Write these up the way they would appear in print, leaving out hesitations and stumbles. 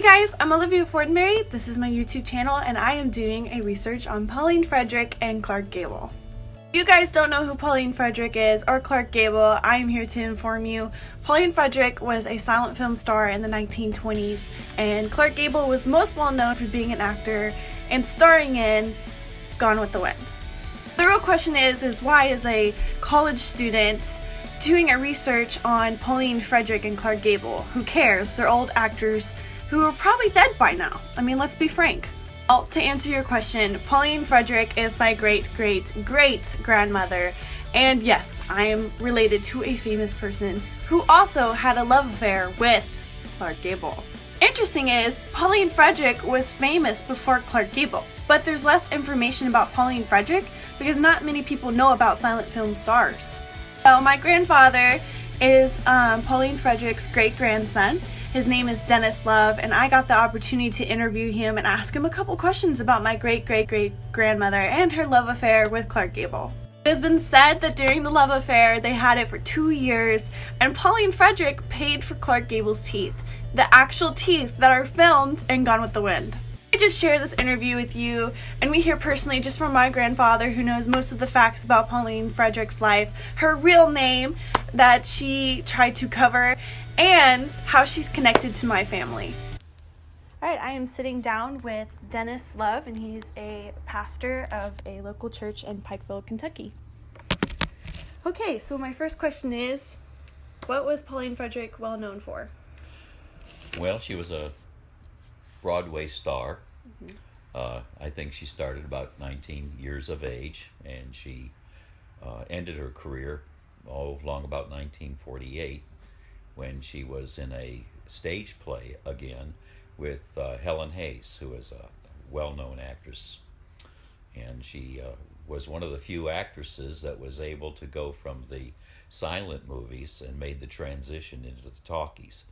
guys, I'm Olivia Fortenberry. This is my YouTube channel and I am doing a research on Pauline Frederick and Clark Gable. If you guys don't know who Pauline Frederick is or Clark Gable, I am here to inform you. Pauline Frederick was a silent film star in the 1920s and Clark Gable was most well known for being an actor and starring in Gone with the Wind. The real question is why is a college student doing a research on Pauline Frederick and Clark Gable? Who cares? They're old actors who are probably dead by now. I mean, let's be frank. Well, to answer your question, Pauline Frederick is my great-great-great-grandmother. And yes, I am related to a famous person who also had a love affair with Clark Gable. Interesting is, Pauline Frederick was famous before Clark Gable, but there's less information about Pauline Frederick because not many people know about silent film stars. So my grandfather is Pauline Frederick's great-grandson. His name is Dennis Love, and I got the opportunity to interview him and ask him a couple questions about my great-great-great-grandmother and her love affair with Clark Gable. It has been said that during the love affair, they had it for 2 years, and Pauline Frederick paid for Clark Gable's teeth, the actual teeth that are filmed in Gone with the Wind. I just share this interview with you, and we hear personally just from my grandfather who knows most of the facts about Pauline Frederick's life, her real name that she tried to cover, and how she's connected to my family. Alright, I am sitting down with Dennis Love, and he's a pastor of a local church in Pikeville, Kentucky. Okay, so my first question is, what was Pauline Frederick well known for? Well, she was a Broadway star. I think she started about 19 years of age, and she ended her career long about 1948 when she was in a stage play again with Helen Hayes, who is a well-known actress. And she was one of the few actresses that was able to go from the silent movies and made the transition into the talkies,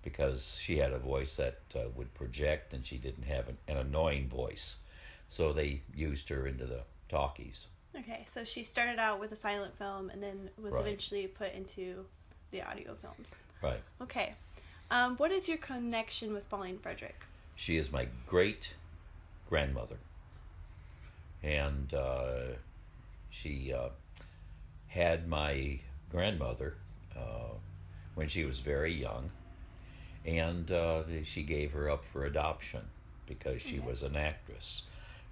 because she had a voice that would project, and she didn't have an annoying voice. So they used her into the talkies. Okay, so she started out with a silent film and then was Right. eventually put into the audio films. Right. Okay. What is your connection with Pauline Frederick? She is my great-grandmother. And she had my grandmother when she was very young. And she gave her up for adoption because she was an actress.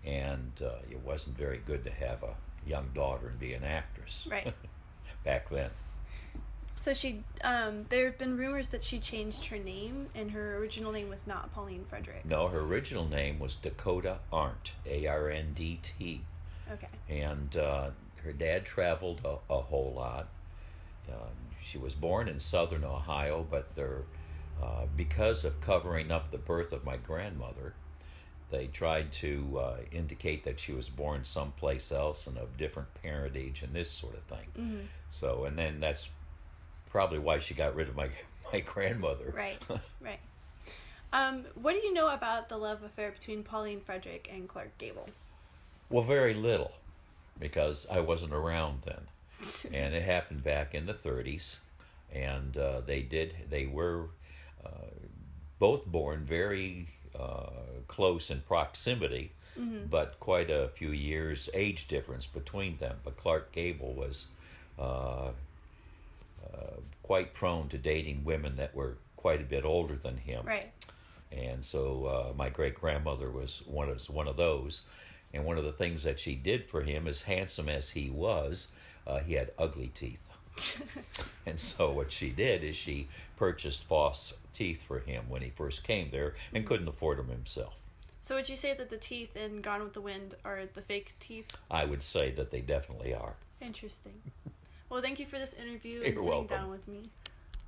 And it wasn't very good to have a young daughter and be an actress. Right. Back then. So she, there have been rumors that she changed her name, and her original name was not Pauline Frederick. No, her original name was Dakota Arndt, A-R-N-D-T. Okay. And her dad traveled a whole lot. She was born in southern Ohio, but because of covering up the birth of my grandmother, they tried to indicate that she was born someplace else and of different parentage and this sort of thing. Mm-hmm. So, and then that's probably why she got rid of my grandmother. Right, right. What do you know about the love affair between Pauline Frederick and Clark Gable? Well, very little, because I wasn't around then. And it happened back in the 30s. And they were both born very close in proximity, but quite a few years age difference between them. But Clark Gable was quite prone to dating women that were quite a bit older than him. Right. And so my great-grandmother was one of those. And one of the things that she did for him, as handsome as he was, he had ugly teeth. And so what she did is she purchased false teeth for him when he first came there and couldn't afford them himself. So would you say that the teeth in Gone with the Wind are the fake teeth? I would say that they definitely are. Interesting. Well, thank you for this interview and You're sitting welcome. down with me.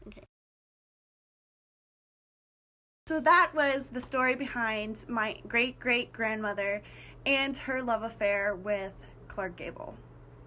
Okay. So that was the story behind my great-great-grandmother and her love affair with Clark Gable.